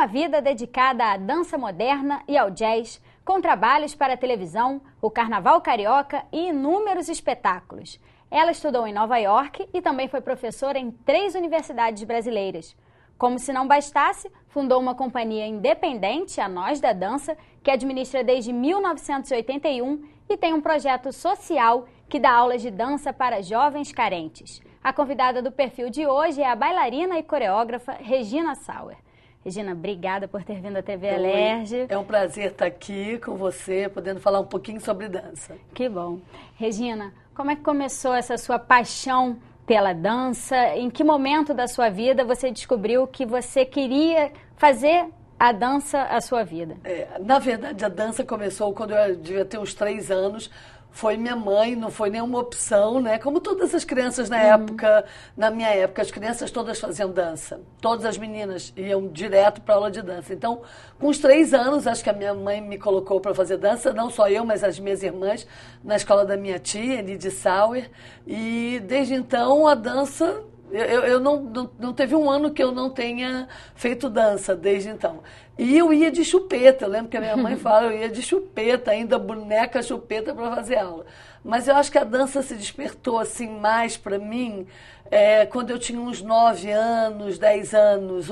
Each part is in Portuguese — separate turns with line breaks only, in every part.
vida dedicada à dança moderna e ao jazz, com trabalhos para a televisão, o Carnaval Carioca e inúmeros espetáculos. Ela estudou em Nova York e também foi professora em 3 universidades brasileiras. Como se não bastasse, fundou uma companhia independente, a Nós da Dança, que administra desde 1981 e tem um projeto social que dá aulas de dança para jovens carentes. A convidada do perfil de hoje é a bailarina e coreógrafa Regina Sauer. Regina, obrigada por ter vindo à TV Alerj.
É um prazer estar aqui com você, podendo falar um pouquinho sobre dança.
Que bom. Regina, como é que começou essa sua paixão pela dança? Em que momento da sua vida você descobriu que você queria fazer a dança a sua vida?
Na verdade, a dança começou quando eu devia ter uns 3 anos. Foi minha mãe, não foi nenhuma opção, né? Como todas as crianças na época, na minha época, as crianças todas faziam dança. Todas as meninas iam direto para aula de dança. Então, com os 3 anos, acho que a minha mãe me colocou para fazer dança, não só eu, mas as minhas irmãs, na escola da minha tia, Enide Sauer. E desde então, a dança... Eu não teve um ano que eu não tenha feito dança desde então. E eu ia de chupeta, eu lembro que a minha mãe fala, eu ia de chupeta, ainda boneca chupeta para fazer aula. Mas eu acho que a dança se despertou assim mais para mim quando eu tinha uns 9 anos, 10 anos,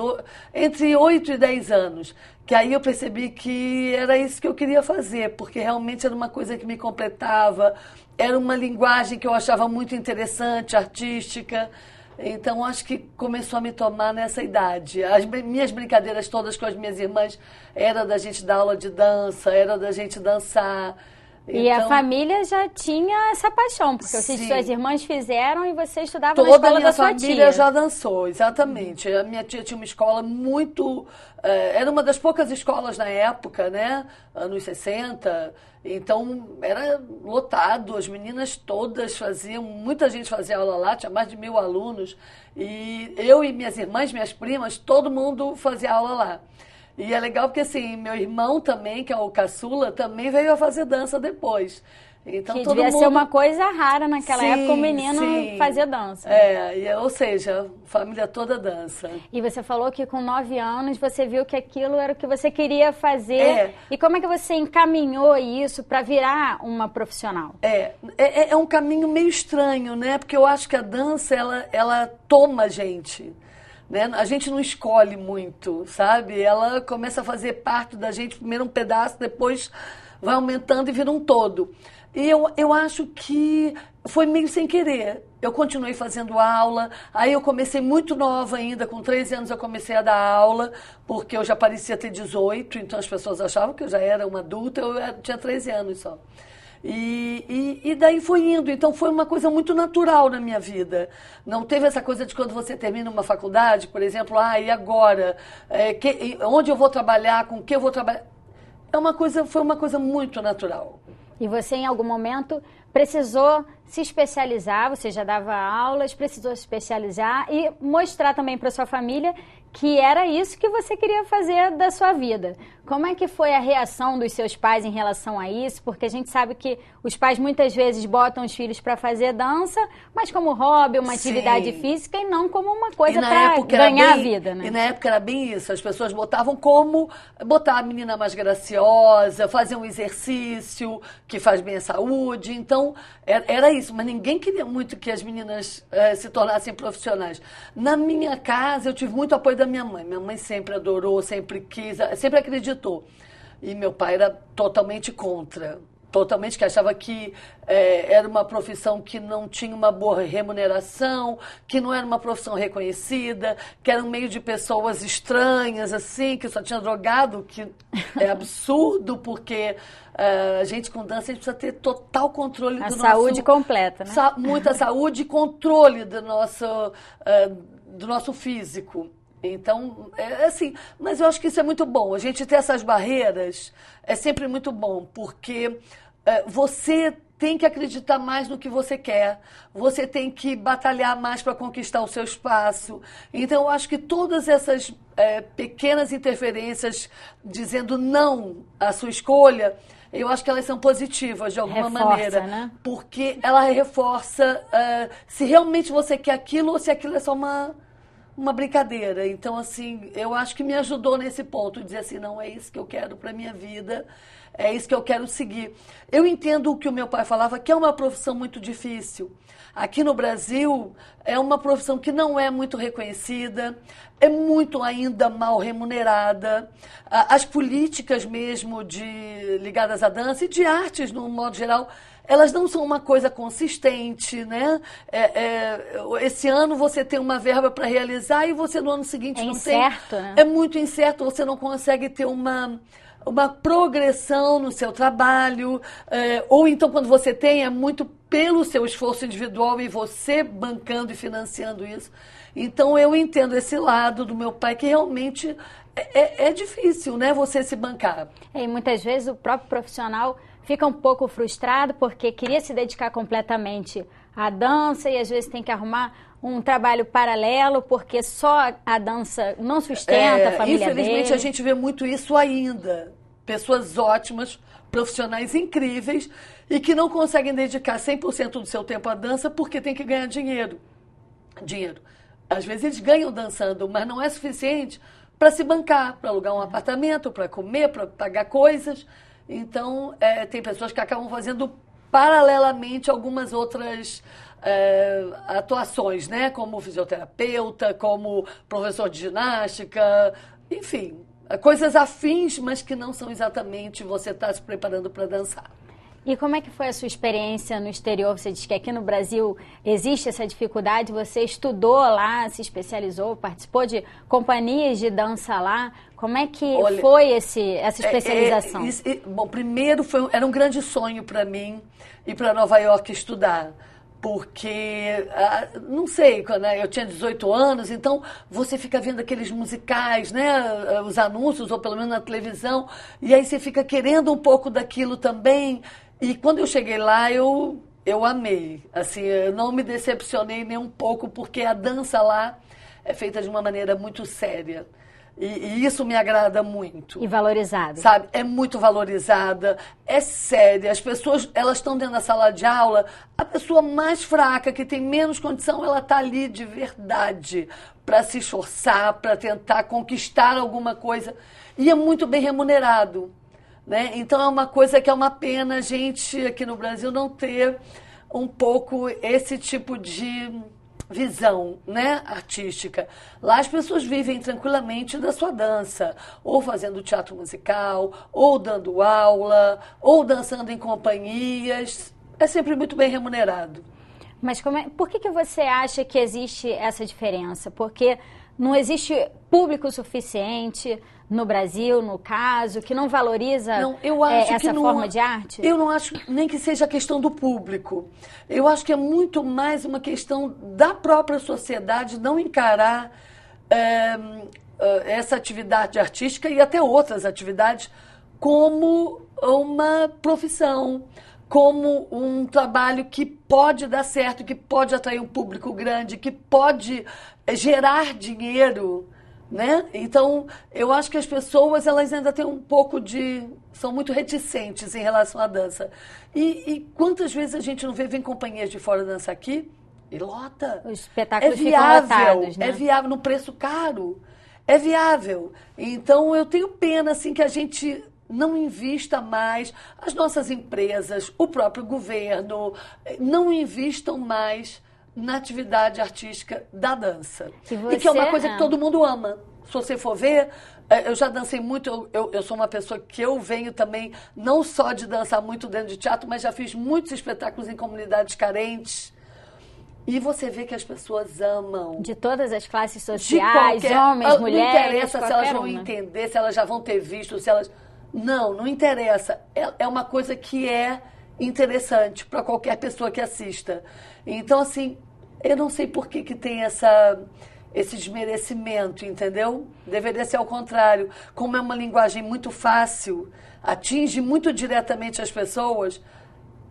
entre 8 e 10 anos. Que aí eu percebi que era isso que eu queria fazer, porque realmente era uma coisa que me completava, era uma linguagem que eu achava muito interessante, artística. Então, acho que começou a me tomar nessa idade. As minhas brincadeiras todas com as minhas irmãs era da gente dar aula de dança, era da gente dançar.
E a família já tinha essa paixão, porque suas irmãs fizeram e você estudava na
escola
da sua tia.
Toda a minha família já dançou, exatamente. A minha tia tinha uma escola muito... era uma das poucas escolas na época, né? Anos 60. Então, era lotado. As meninas todas faziam... Muita gente fazia aula lá, tinha mais de 1000 alunos. E eu e minhas irmãs, minhas primas, todo mundo fazia aula lá. E é legal porque, assim, meu irmão também, que é o caçula, também veio a fazer dança depois. Então,
que devia ser uma coisa rara naquela época, o menino fazer dança.
Ou seja, a família toda dança.
E você falou que com 9 anos você viu que aquilo era o que você queria fazer. E como é que você encaminhou isso para virar uma profissional?
É um caminho meio estranho, né? Porque eu acho que a dança, ela toma a gente. Né? A gente não escolhe muito, sabe? Ela começa a fazer parte da gente, primeiro um pedaço, depois vai aumentando e vira um todo. E eu acho que foi meio sem querer. Eu continuei fazendo aula, aí eu comecei muito nova ainda, com 13 anos eu comecei a dar aula, porque eu já parecia ter 18, então as pessoas achavam que eu já era uma adulta, eu tinha 13 anos só. E daí foi indo, então foi uma coisa muito natural na minha vida. Não teve essa coisa de quando você termina uma faculdade, por exemplo, e agora? Onde eu vou trabalhar, com o que eu vou trabalhar? Foi uma coisa muito natural.
E você, em algum momento, precisou se especializar, você já dava aulas, precisou se especializar e mostrar também para sua família que era isso que você queria fazer da sua vida. Como é que foi a reação dos seus pais em relação a isso? Porque a gente sabe que os pais muitas vezes botam os filhos para fazer dança, mas como hobby, uma atividade física e não como uma coisa para ganhar a vida, né?
E na época era bem isso, as pessoas botavam como botar a menina mais graciosa, fazer um exercício que faz bem à saúde, então era isso, mas ninguém queria muito que as meninas se tornassem profissionais. Na minha casa eu tive muito apoio da minha mãe sempre adorou, sempre quis, sempre acreditou. E meu pai era totalmente contra, totalmente, que achava que era uma profissão que não tinha uma boa remuneração, que não era uma profissão reconhecida, que era um meio de pessoas estranhas, assim, que só tinha drogado, que é absurdo, porque a gente com dança, a gente precisa ter total controle do nosso...
A saúde completa, né?
Muita saúde e controle do nosso físico. Então, assim, mas eu acho que isso é muito bom. A gente ter essas barreiras é sempre muito bom, porque você tem que acreditar mais no que você quer, você tem que batalhar mais para conquistar o seu espaço. Então, eu acho que todas essas pequenas interferências dizendo não à sua escolha, eu acho que elas são positivas de alguma maneira.
Né?
Porque ela reforça se realmente você quer aquilo ou se aquilo é só uma brincadeira. Então, assim, eu acho que me ajudou nesse ponto, dizer assim, não é isso que eu quero para minha vida, é isso que eu quero seguir. Eu entendo o que o meu pai falava, que é uma profissão muito difícil. Aqui no Brasil, é uma profissão que não é muito reconhecida, é muito ainda mal remunerada. As políticas mesmo ligadas à dança e de artes, no modo geral, elas não são uma coisa consistente, né? Esse ano você tem uma verba para realizar e você no ano seguinte não
incerto,
tem.
Né?
É muito incerto, você não consegue ter uma progressão no seu trabalho, ou então quando você tem, é muito pelo seu esforço individual e você bancando e financiando isso. Então eu entendo esse lado do meu pai, que realmente é difícil, né, você se bancar.
E muitas vezes o próprio profissional fica um pouco frustrado porque queria se dedicar completamente à dança e às vezes tem que arrumar um trabalho paralelo porque só a dança não sustenta a família dele.
Infelizmente a gente vê muito isso ainda. Pessoas ótimas, profissionais incríveis e que não conseguem dedicar 100% do seu tempo à dança porque tem que ganhar dinheiro. Às vezes eles ganham dançando, mas não é suficiente para se bancar, para alugar um apartamento, para comer, para pagar coisas. Então, tem pessoas que acabam fazendo paralelamente algumas outras atuações, né? Como fisioterapeuta, como professor de ginástica, enfim, coisas afins, mas que não são exatamente você estar se preparando para dançar.
E como é que foi a sua experiência no exterior? Você diz que aqui no Brasil existe essa dificuldade, você estudou lá, se especializou, participou de companhias de dança lá. Como é que foi essa especialização?
Bom, primeiro era um grande sonho para mim ir para Nova York estudar. Porque, não sei, quando eu tinha 18 anos, então você fica vendo aqueles musicais, né, os anúncios, ou pelo menos na televisão, e aí você fica querendo um pouco daquilo também. E quando eu cheguei lá, eu amei. Assim, eu não me decepcionei nem um pouco, porque a dança lá é feita de uma maneira muito séria. E isso me agrada muito.
E valorizada.
Sabe? É muito valorizada, é séria. As pessoas, elas estão dentro da sala de aula, a pessoa mais fraca, que tem menos condição, ela está ali de verdade para se esforçar, para tentar conquistar alguma coisa. E é muito bem remunerado. Né? Então é uma coisa que é uma pena a gente aqui no Brasil não ter um pouco esse tipo de visão, né, artística. Lá as pessoas vivem tranquilamente da sua dança, ou fazendo teatro musical, ou dando aula, ou dançando em companhias. É sempre muito bem remunerado.
Mas por que você acha que existe essa diferença? Porque não existe público suficiente no Brasil, no caso, que não valoriza essa forma de arte?
Eu não acho nem que seja a questão do público. Eu acho que é muito mais uma questão da própria sociedade não encarar essa atividade artística e até outras atividades como uma profissão, como um trabalho que pode dar certo, que pode atrair um público grande, que pode gerar dinheiro, né? Então, eu acho que as pessoas, elas ainda têm um pouco são muito reticentes em relação à dança. E quantas vezes a gente não vem companhias de fora dançar aqui e lota?
Os espetáculos ficam lotados, né?
É viável, no preço caro. É viável. Então, eu tenho pena, assim, que a gente não invista mais, as nossas empresas, o próprio governo, não investam mais na atividade artística da dança. E que é uma coisa que todo mundo ama. Se você for ver, eu já dancei muito, eu sou uma pessoa que eu venho também, não só de dançar muito dentro de teatro, mas já fiz muitos espetáculos em comunidades carentes. E você vê que as pessoas amam.
De todas as classes sociais, homens, mulheres. Não
interessa se elas vão entender, se elas já vão ter visto, se elas... Não interessa. É uma coisa que é interessante para qualquer pessoa que assista. Então, assim, eu não sei por que tem esse desmerecimento, entendeu? Deveria ser ao contrário. Como é uma linguagem muito fácil, atinge muito diretamente as pessoas,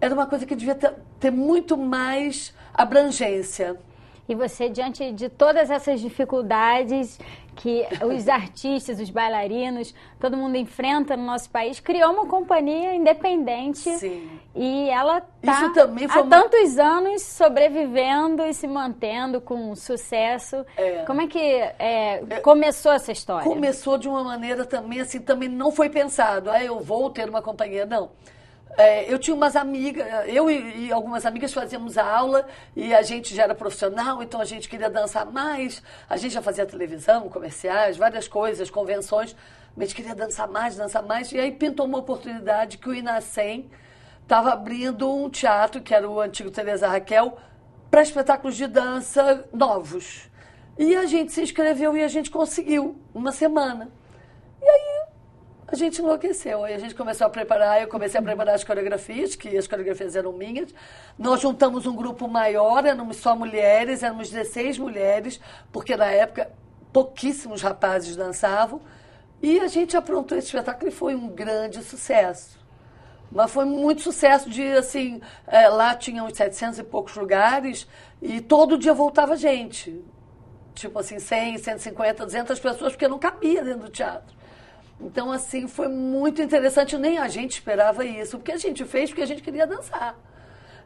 era uma coisa que devia ter muito mais abrangência.
E você, diante de todas essas dificuldades que os artistas, os bailarinos, todo mundo enfrenta no nosso país, criou uma companhia independente.
Sim.
E ela está
há
tantos anos sobrevivendo e se mantendo com sucesso. Como é que começou essa história?
Começou de uma maneira também, assim, também não foi pensado. Eu vou ter uma companhia, não. Eu tinha umas amigas, eu e algumas amigas fazíamos aula e a gente já era profissional, então a gente queria dançar mais. A gente já fazia televisão, comerciais, várias coisas, convenções. A gente queria dançar mais. E aí pintou uma oportunidade que o Inacem estava abrindo um teatro, que era o antigo Teresa Raquel, para espetáculos de dança novos. E a gente se inscreveu e a gente conseguiu, uma semana. E aí a gente enlouqueceu. Aí a gente começou a preparar, eu comecei a preparar as coreografias, que as coreografias eram minhas. Nós juntamos um grupo maior, éramos só mulheres, éramos 16 mulheres, porque na época pouquíssimos rapazes dançavam. E a gente aprontou esse espetáculo e foi um grande sucesso. Mas foi muito sucesso de, assim, lá tinha uns 700 e poucos lugares e todo dia voltava gente. Tipo assim, 100, 150, 200 pessoas, porque não cabia dentro do teatro. Então, assim, foi muito interessante. Nem a gente esperava isso, porque a gente fez porque a gente queria dançar.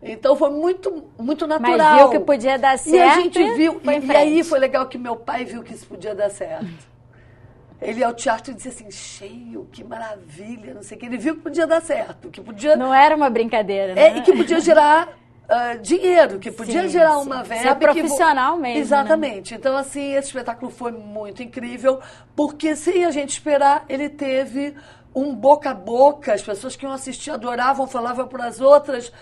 Então, foi muito, muito natural.
Mas viu que podia dar certo.
E a gente viu. E aí foi legal que meu pai viu que isso podia dar certo. Ele ia ao teatro e dizia assim, cheio, que maravilha, não sei o que. Ele viu que podia dar certo, que podia...
Não era uma brincadeira, né?
E que podia gerar dinheiro, que podia gerar uma verba.
Ser profissional mesmo,
exatamente.
Né?
Então, assim, esse espetáculo foi muito incrível, porque sem a gente esperar, ele teve um boca a boca, as pessoas que iam assistir adoravam, falavam para as outras...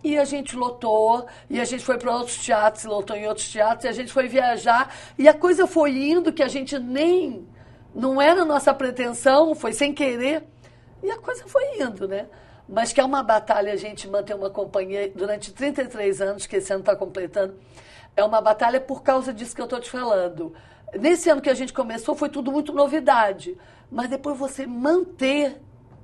E a gente lotou, e a gente foi para outros teatros, lotou em outros teatros, e a gente foi viajar, e a coisa foi indo que a gente nem... Não era nossa pretensão, foi sem querer, e a coisa foi indo, né? Mas que é uma batalha a gente manter uma companhia durante 33 anos, que esse ano está completando, é uma batalha por causa disso que eu estou te falando. Nesse ano que a gente começou, foi tudo muito novidade, mas depois você manter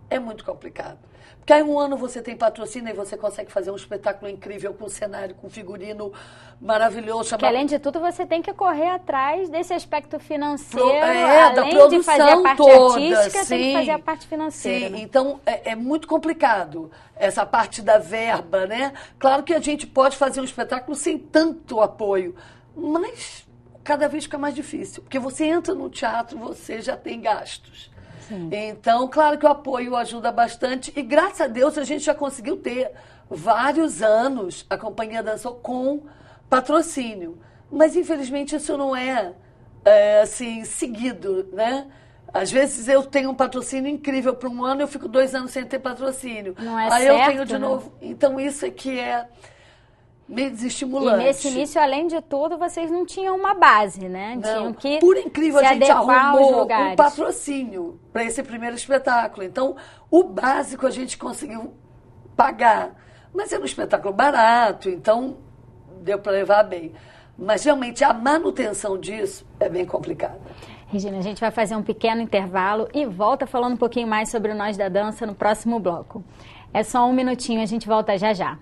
é muito complicado. Porque aí um ano você tem patrocínio e você consegue fazer um espetáculo incrível com cenário, com figurino maravilhoso.
Que além de tudo você tem que correr atrás desse aspecto financeiro,
da
além
produção
de fazer a parte
toda,
artística,
sim,
tem que fazer a parte financeira.
Sim, então é muito complicado essa parte da verba, né? Claro que a gente pode fazer um espetáculo sem tanto apoio, mas cada vez fica mais difícil, porque você entra no teatro, você já tem gastos. Sim. Então, claro que o apoio ajuda bastante e, graças a Deus, a gente já conseguiu ter vários anos a companhia dançou com patrocínio. Mas, infelizmente, isso não é assim, seguido, né? Às vezes eu tenho um patrocínio incrível para um ano, eu fico 2 anos sem ter patrocínio.
Não é
Aí
certo,
eu tenho de
né?
novo. Então, isso é que é meio desestimulante.
E nesse início, além de tudo, vocês não tinham uma base, né?
Não.
Tinham que
por incrível,
se
a gente
adequar aos
arrumou
lugares.
um patrocínio para esse primeiro espetáculo. Então, o básico a gente conseguiu pagar. Mas era um espetáculo barato, então deu para levar bem. Mas, realmente, a manutenção disso é bem complicada.
Regina, a gente vai fazer um pequeno intervalo e volta falando um pouquinho mais sobre o Nós da Dança no próximo bloco. É só um minutinho, a gente volta já já.